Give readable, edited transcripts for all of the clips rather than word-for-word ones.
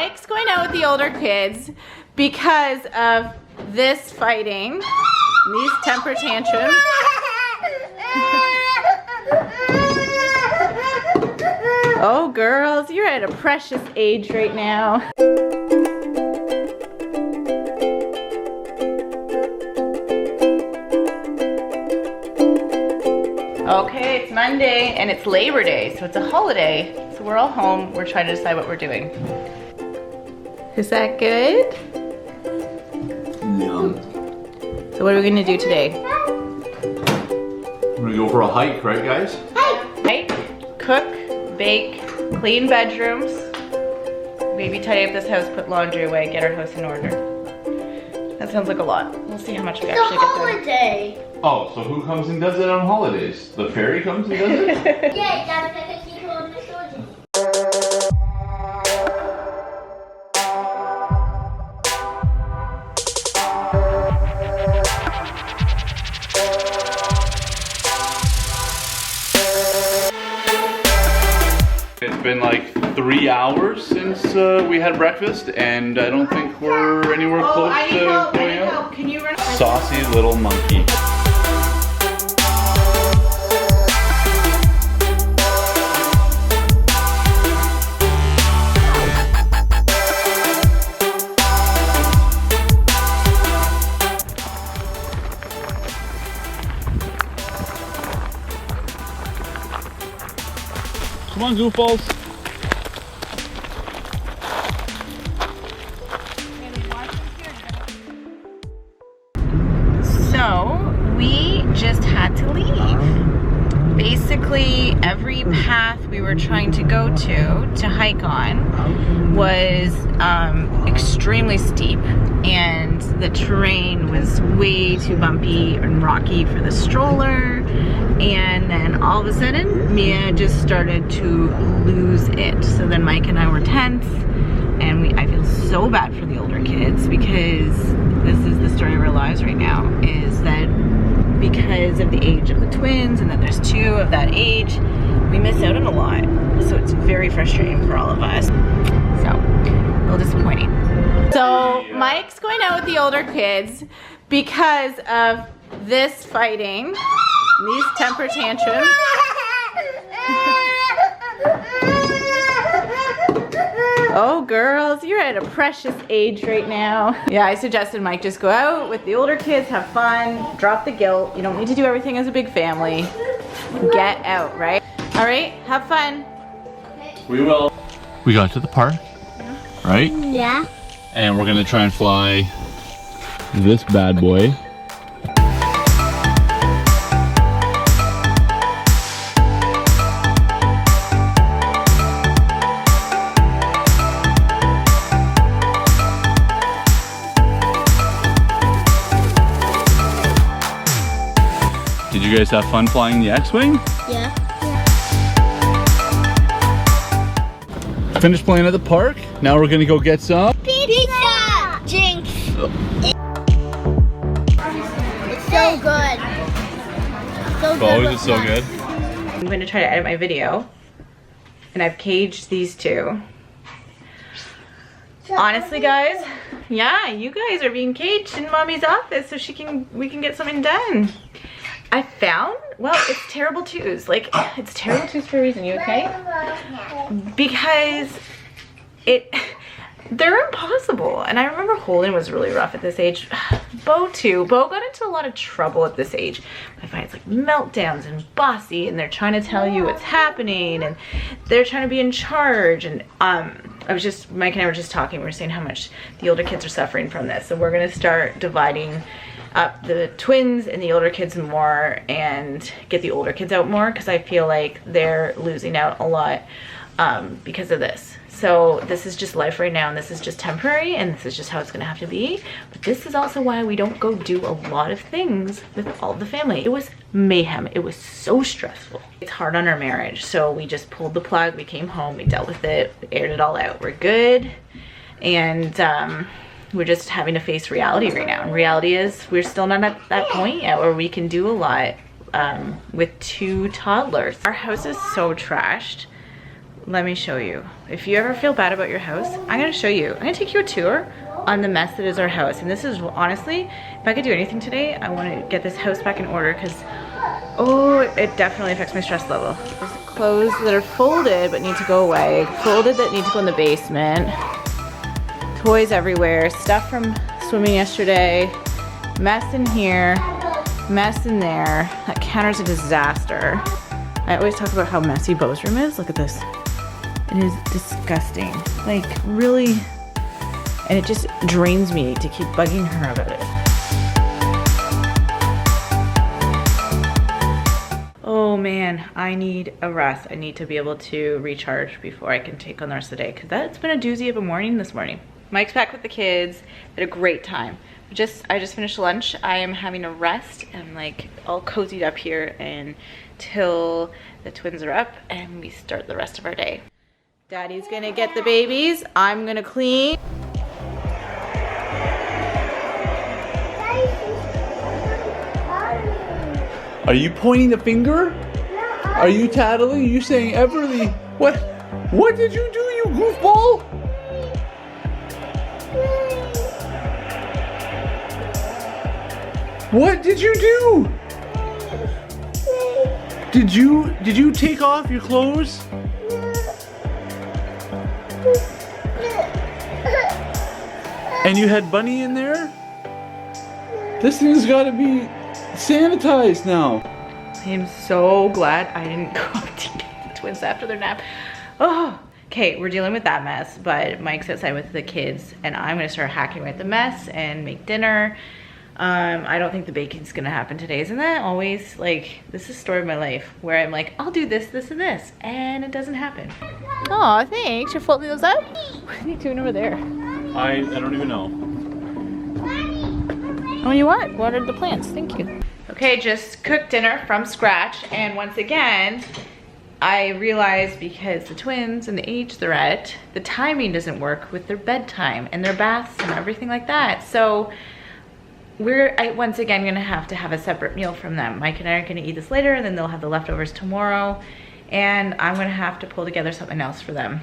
Mike's going out with the older kids because of this fighting, these temper tantrums. Oh girls, you're at a precious age right now. Okay, it's Monday and it's Labor Day, so it's a holiday. So we're all home, we're trying to decide what we're doing. Is that good? Yum. So what are we gonna do today? We're gonna go for a hike, right guys? Hike, cook, bake, clean bedrooms, maybe tidy up this house, put laundry away, get our house in order. That sounds like a lot. We'll see how much we actually get done. Holiday. Oh, so who comes and does it on holidays? The fairy comes and does it? Yeah, that's like a secret on the story. It's been like 3 hours since we had breakfast, and I don't think we're anywhere close to going out. Can you run? Saucy little monkey. Come on, goofballs. So we just had to leave. Basically, every path we were trying to go to hike on was extremely steep, and the terrain was way too bumpy and rocky for the stroller. And then all of a sudden, Mia just started to lose it. So then Mike and I were tense, and I feel so bad for the older kids, because this is the story of our lives right now, is that because of the age of the twins, and that there's two of that age, we miss out on a lot. So it's very frustrating for all of us. So, a little disappointing. So Mike's going out with the older kids because of this fighting, these temper tantrums. Oh girls, you're at a precious age right now. Yeah, I suggested Mike just go out with the older kids, have fun, drop the guilt. You don't need to do everything as a big family. Get out, right? All right, have fun. We will. We got to the park, right? Yeah. And we're gonna try and fly this bad boy. Did you guys have fun flying the X-Wing? Yeah. Finished playing at the park. Now we're gonna go get some Pizza! Jinx! It's so good. So good. Oh, is it so good? I'm going to try to edit my video, and I've caged these two. Honestly, guys, yeah, you guys are being caged in Mommy's office so we can get something done. I found, well, it's terrible twos. Like, it's terrible twos for a reason. You okay? Because they're impossible. And I remember Holden was really rough at this age. Bo too. Bo got into a lot of trouble at this age. I find it's like meltdowns and bossy, and they're trying to tell you what's happening, and they're trying to be in charge. And Mike and I were just talking. We were saying how much the older kids are suffering from this. So we're gonna start dividing up the twins and the older kids more, and get the older kids out more, because I feel like they're losing out a lot because of this. So this is just life right now, and this is just temporary, and this is just how it's gonna have to be. But this is also why we don't go do a lot of things with all the family. It was mayhem. It was so stressful. It's hard on our marriage, so we just pulled the plug. We came home, we dealt with it, we aired it all out. We're good, and we're just having to face reality right now. And reality is we're still not at that point yet where we can do a lot with 2 toddlers. Our house is so trashed. let me show you. If you ever feel bad about your house, I'm gonna show you. I'm gonna take you a tour on the mess that is our house. And this is honestly, if I could do anything today, I want to get this house back in order because, oh, it definitely affects my stress level. There's clothes that are folded but need to go away. Folded that need to go in the basement. Toys everywhere. Stuff from swimming yesterday. Mess in here. Mess in there. That counter's a disaster. I always talk about how messy Beau's room is. Look at this. It is disgusting. Like, really. And it just drains me to keep bugging her about it. Oh man, I need a rest. I need to be able to recharge before I can take on the rest of the day because that's been a doozy of a morning this morning. Mike's back with the kids. Had a great time. I just finished lunch. I am having a rest. I'm like all cozied up here until the twins are up and we start the rest of our day. Daddy's gonna get the babies. I'm gonna clean. Are you pointing the finger? Are you tattling? Are you saying Everly? What? What did you do, you goofball? What did you do? Did you take off your clothes? And you had Bunny in there? This thing's gotta be sanitized now. I am so glad I didn't go up to get the twins after their nap. Oh, okay, we're dealing with that mess, but Mike's outside with the kids and I'm gonna start hacking away at the mess and make dinner. I don't think the baking's gonna happen today. Isn't that always like, this is the story of my life where I'm like, I'll do this, this, and this, and it doesn't happen. Oh, thanks. You're folding those up? What are you doing over there? I don't even know. Oh, you what? Watered the plants. Thank you. Okay, just cooked dinner from scratch, and once again, I realized because the twins and the age they're at, the timing doesn't work with their bedtime and their baths and everything like that. So we're once again gonna have to have a separate meal from them. Mike and I are gonna eat this later, and then they'll have the leftovers tomorrow, and I'm gonna have to pull together something else for them.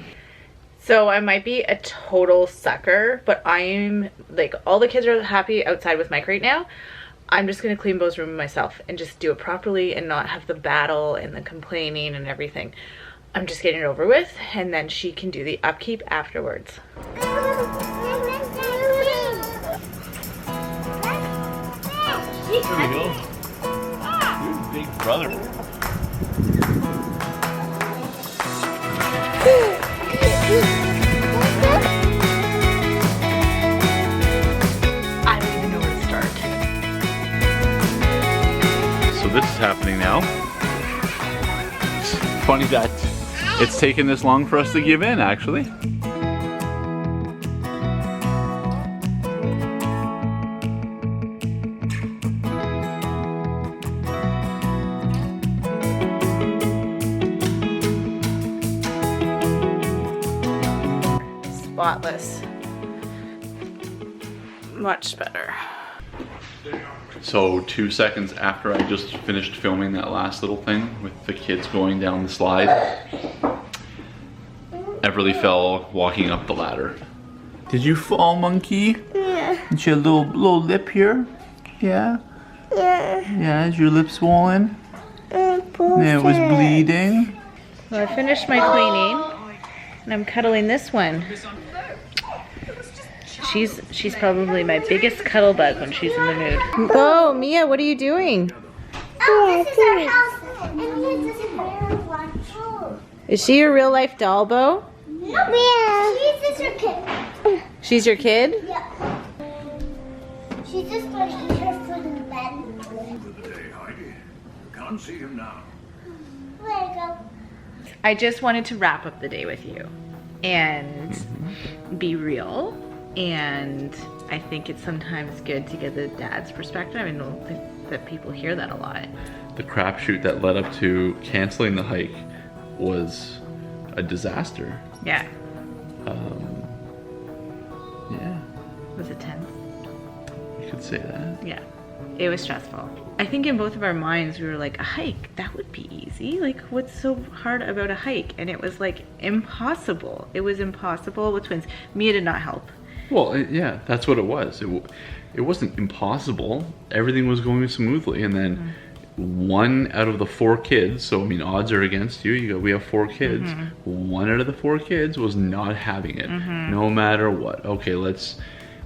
So I might be a total sucker, but I'm like, all the kids are happy outside with Mike right now. I'm just gonna clean Beau's room myself and just do it properly and not have the battle and the complaining and everything. I'm just getting it over with, and then she can do the upkeep afterwards. There we go. You're big brother. I don't even know where to start. So this is happening now. It's funny that it's taken this long for us to give in, actually. Spotless. Much better. So 2 seconds after I just finished filming that last little thing with the kids going down the slide, Everly fell walking up the ladder. Did you fall, monkey? Yeah. Is your little lip here? Yeah? Yeah. Yeah, is your lip swollen? Yeah, it was bleeding. Well, I finished my cleaning and I'm cuddling this one. She's probably my biggest cuddle bug when she's in the mood. Oh, Mia, what are you doing? Oh, this is our house. And this is where we want food. Is she a real life doll, Beau? Yeah. She's just her kid. She's your kid? Yeah. She's just going to eat her food in bed. For the day, Heidi. Can't see him now. Where to go? I just wanted to wrap up the day with you and be real. And I think it's sometimes good to get the dad's perspective. I don't think that people hear that a lot. The crapshoot that led up to canceling the hike was a disaster. Yeah. Yeah, Was it tense? you could say that. Yeah. It was stressful. I think in both of our minds we were like, a hike, that would be easy. Like, what's so hard about a hike? And it was like impossible. It was impossible with twins. Mia did not help. Well, yeah, that's what it was. It wasn't impossible. Everything was going smoothly, and then one out of the 4 kids, so I mean odds are against you, we have 4 kids, one out of the 4 kids was not having it, no matter what. Okay, let's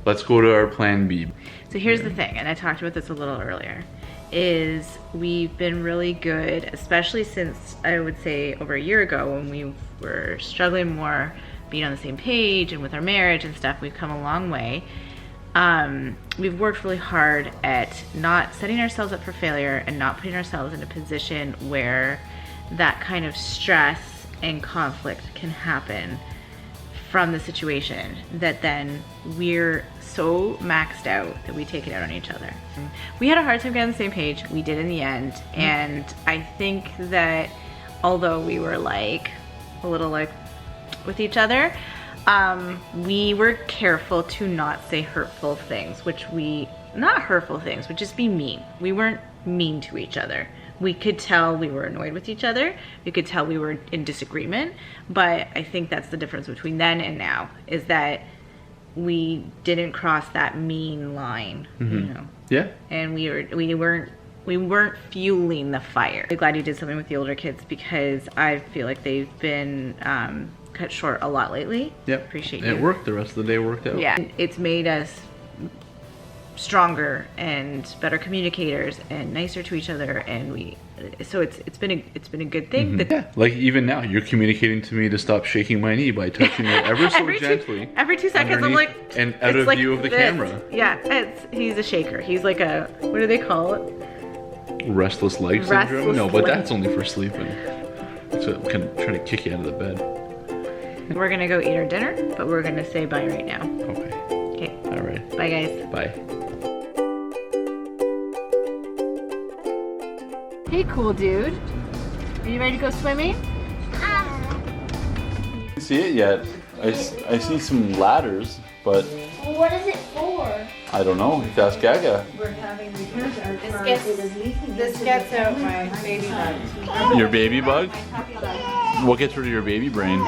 go to our plan B. So here's the thing, and I talked about this a little earlier, is we've been really good, especially since I would say over a year ago when we were struggling more being on the same page and with our marriage and stuff. We've come a long way. We've worked really hard at not setting ourselves up for failure and not putting ourselves in a position where that kind of stress and conflict can happen from the situation, that then we're so maxed out that we take it out on each other. We had a hard time getting on the same page. We did in the end. And I think that although we were like a little like with each other, we were careful to not say hurtful things, not hurtful things, would just be mean. We weren't mean to each other. We could tell we were annoyed with each other. We could tell we were in disagreement. But I think that's the difference between then and now, is that we didn't cross that mean line, you know? Yeah. And we weren't fueling the fire. I'm glad you did something with the older kids, because I feel like they've been cut short a lot lately. Yep. Appreciate you. It worked. The rest of the day worked out. Yeah. It's made us stronger and better communicators and nicer to each other, and so it's been a good thing. Yeah, like even now you're communicating to me to stop shaking my knee by touching it ever so gently. Every 2 seconds I'm like, and out of view of the camera. Yeah, he's a shaker. He's like a, what do they call it? Restless leg syndrome? No, but that's only for sleeping. So I'm kind of trying to kick you out of the bed. We're gonna go eat our dinner, but we're gonna say bye right now. Okay. Okay. All right. Bye, guys. Bye. Hey, cool dude. Are you ready to go swimming? I didn't see it yet. I see some ladders, but What is it for? I don't know. You have to ask Gaga. This gets out my baby bug. Your baby bug? What gets rid of your baby brain?